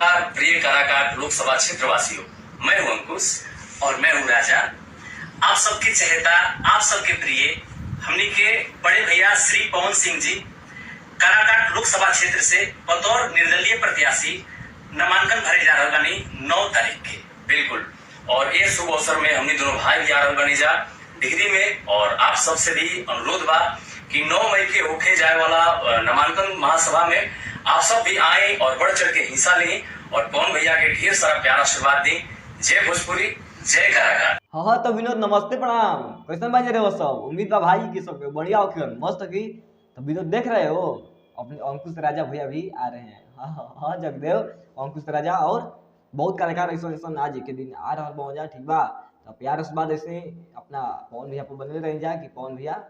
प्रिय काराकाट लोकसभा क्षेत्रवासियों, मैं हूं अंकुश और मैं हूं राजा। आप सबके चहेता, आप सबके प्रिय, हमनी के बड़े भैया श्री पवन सिंह जी काराकाट लोकसभा क्षेत्र से बतौर निर्दलीय प्रत्याशी नामांकन भरे जा रहे बनी 9 तारीख के बिल्कुल। और ये शुभ अवसर में हमने दोनों भाई जा रहे बनी जा डिग्री में। और आप सबसे भी अनुरोध बा कि 9 मई के होके जाए वाला नामांकन महासभा में आप सब भी आए और बढ़ चढ़ के हिस्सा लें और पवन भैया के ढेर सारा प्यार आशीर्वाद दें। जय भोजपुरी, जय काराकाट। हाँ तो विनोद नमस्ते प्रणाम। कैसन बाजे रहे हो सब? उम्मीद बा भाई की सब बढ़िया हो मस्त की। तो विनोद देख रहे हो अपने अंकुश राजा भैया भी आ रहे हैं। हाँ जगदेव अंकुश राजा और बहुत कलाकार ऐसा आज के दिन आ रहा बहुत जा ठीक बा। तो प्यार उस बात ऐसे अपना पवन भैया पर बनने रह जा कि पवन भैया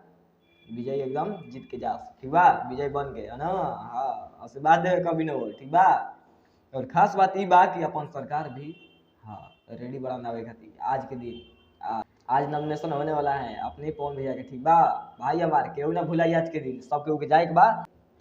विजय एकदम जीत के जा ठीक बा, विजय बन गए है ना। हाँ आशीर्वाद दे कभी न हो ठीक बा। और खास बात ये बा कि अपन सरकार भी हाँ रेडी बनावे खातिर आज के दिन आज नॉमिनेशन होने वाला है अपने पवन भैया के ठीक बा। भाई हमारे केहू ना भुलाई आज के दिन सब केहू के जाए के बा।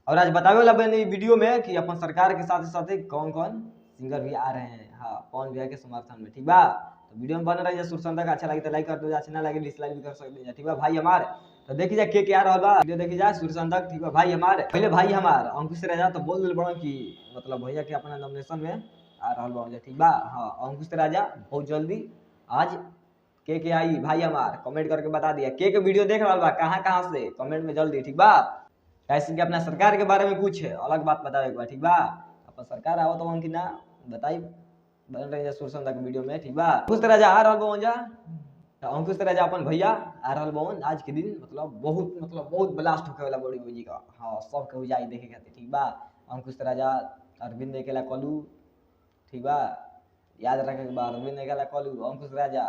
और आज बतावे वाला बनी वीडियो में कि अपन सरकार के साथ साथ कौन कौन सिंगर भी आ रहे हैं हाँ पवन भैया के समर्थन में ठीक बा। तो वीडियो में बन रही है सुरसंदा का अच्छा लगे तो लाइक कर दो, अच्छा ना लगे डिसलाइक भी कर सकते हैं ठीक बा भाई हमारे। तो देखी जाए के आ रहा बा वीडियो देखी जाए सुरसंदा ठीक बा भाई हमारे। पहले भाई हमारे अंकुश राजा तो बोल दिल बड़ा कि मतलब भैया के अपना नॉमिनेशन में आ रहा बा ठीक बा। हाँ अंकुश राजा बहुत जल्दी आज के आई भाई हमार कमेंट करके बता दिया के वीडियो देख रहा बा कहाँ से कमेंट में जल्दी ठीक बा। कैसे कि अपना सरकार के बारे में कुछ अलग बात बतावे बा ठीक बा। अपन सरकार आवत तो कि ना बताई बन रही सुरसंदा के वीडियो में ठीक बा। अंकुश राजा आ रहा बा जा अंकुश राजा अपन भैया आ रहा बा आज के दिन मतलब बहुत ब्लास्ट होके वाला बड़ी म्यूजिक का हाँ सब के जाई देखे खातिर ठीक बा। अंकुश राजा अरविंद देखेला कलू ठीक बा, याद रखे के बाद अरविंद देखेला कलू अंकुश राजा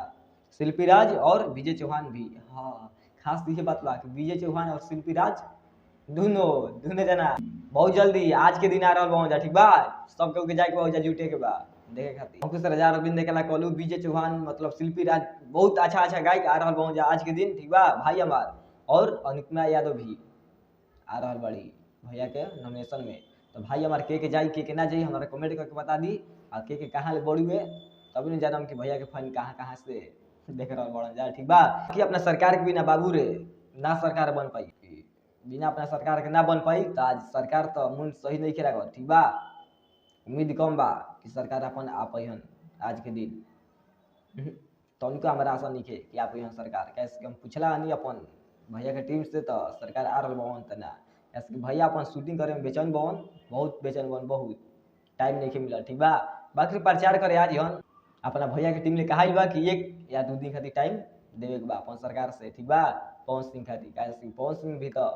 शिल्पी राज और विजय चौहान भी। हाँ खास ये बात बा कि विजय चौहान और शिल्पी राज दोनों जना बहुत जल्दी आज के दिन आ रहा बा ठीक बा। सब के जाए के जुटे के बा देखे खातिर अंकुश राजा अरविंद देखेला कलू विजय चौहान मतलब शिल्पी राज बहुत अच्छा गायक आ रहा बा आज के दिन ठीक बा भाई हमार। और अनुपमा यादव भी आ रहा बड़ी भैया के नॉमिनेशन में। तो भाई हमारे के जाई के ना जाई हमारा कमेंट करके बता दी और के कहाँ ले बड़ी हुए तभी नहीं जानम कि भैया के फैन कहाँ से देख रहा बड़ा जा ठीक बा। कि अपना सरकार के बिना बाबू रे ना सरकार बन पाई, बिना अपना सरकार के ना बन पाई तो आज सरकार तो मुंड सही नहीं खेला ठीक बा। उम्मीद कम बा कि सरकार अपन आप आज के दिन तो उनको हमारा आशा नहीं कि आप सरकार कैसे हम पूछला नहीं अपन भैया के टीम से तो सरकार आ रहा बवन तना ऐसे कि भैया अपन शूटिंग करे में बेचैन बवन बहुत बहुत टाइम नहीं मिला ठीक बा। बाकी प्रचार करे आज हन अपना भैया के टीम ने कहा बा कि 1 या 2 दिन खातिर टाइम देवे के बा अपन सरकार से ठीक बा पवन सिंह खातिर कैसे पवन सिंह भी तो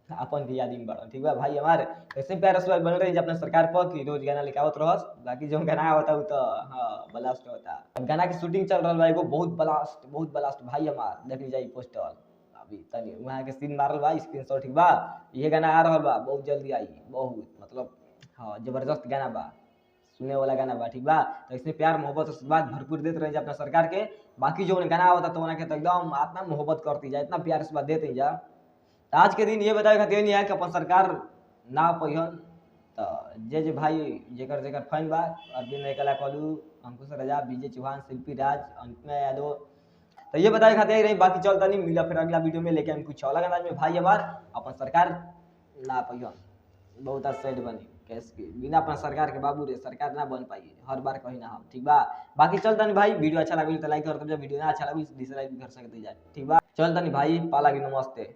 अपन भी याद बड़ा ठीक बा भाई हमारे। ऐसे प्यार बन रही अपना सरकार पर कि रोज गाना लिखावत रहस बाकी जो गाना होता है तो हाँ ब्लास्ट होता। अब गाना की शूटिंग चल रहा है बहुत ब्लास्ट भाई हमार देख लीजिए पोस्टर अभी तनी वहाँ के सीन मारल बा स्क्रीनशॉट ठीक बा। ये गाना आ रहा बा बहुत जल्दी आई बहुत मतलब हाँ जबरदस्त गाना बा सुने वाला गाना बा ठीक बा। तो इसमें प्यार मोहब्बत आशीर्वाद भरपूर देते रहे अपना सरकार के। बाकी जो गाना होता तो उन्हें तो एकदम इतना मोहब्बत करती जाए इतना प्यार आशीर्वाद देते जा। तो आज के दिन ये बताए खातिर नहीं है कि अपन सरकार ना पहिन तो जे भाई जेकर फैन बा अरविंद निकला कलू अंकुश राजा विजय चौहान शिल्पी राज अनुपमा यादव तो ये बताए खाते रही। बाकी चलता नहीं मिला फिर अगला वीडियो में लेके हम कुछ अलग अंदाज में भाई हमार अपन सरकार ना पहिन बहुत सैड बनी कैसे बिना अपना सरकार के बाबू रे सरकार ना बन पाई हर बार कहीं ना हम ठीक बा। बाकी चलता नहीं भाई वीडियो अच्छा लगे तो लाइक कर दो, वीडियो ना अच्छा लगे डिसलाइक भी कर सकते जा ठीक बा। चलता नहीं भाई पाला की नमस्ते।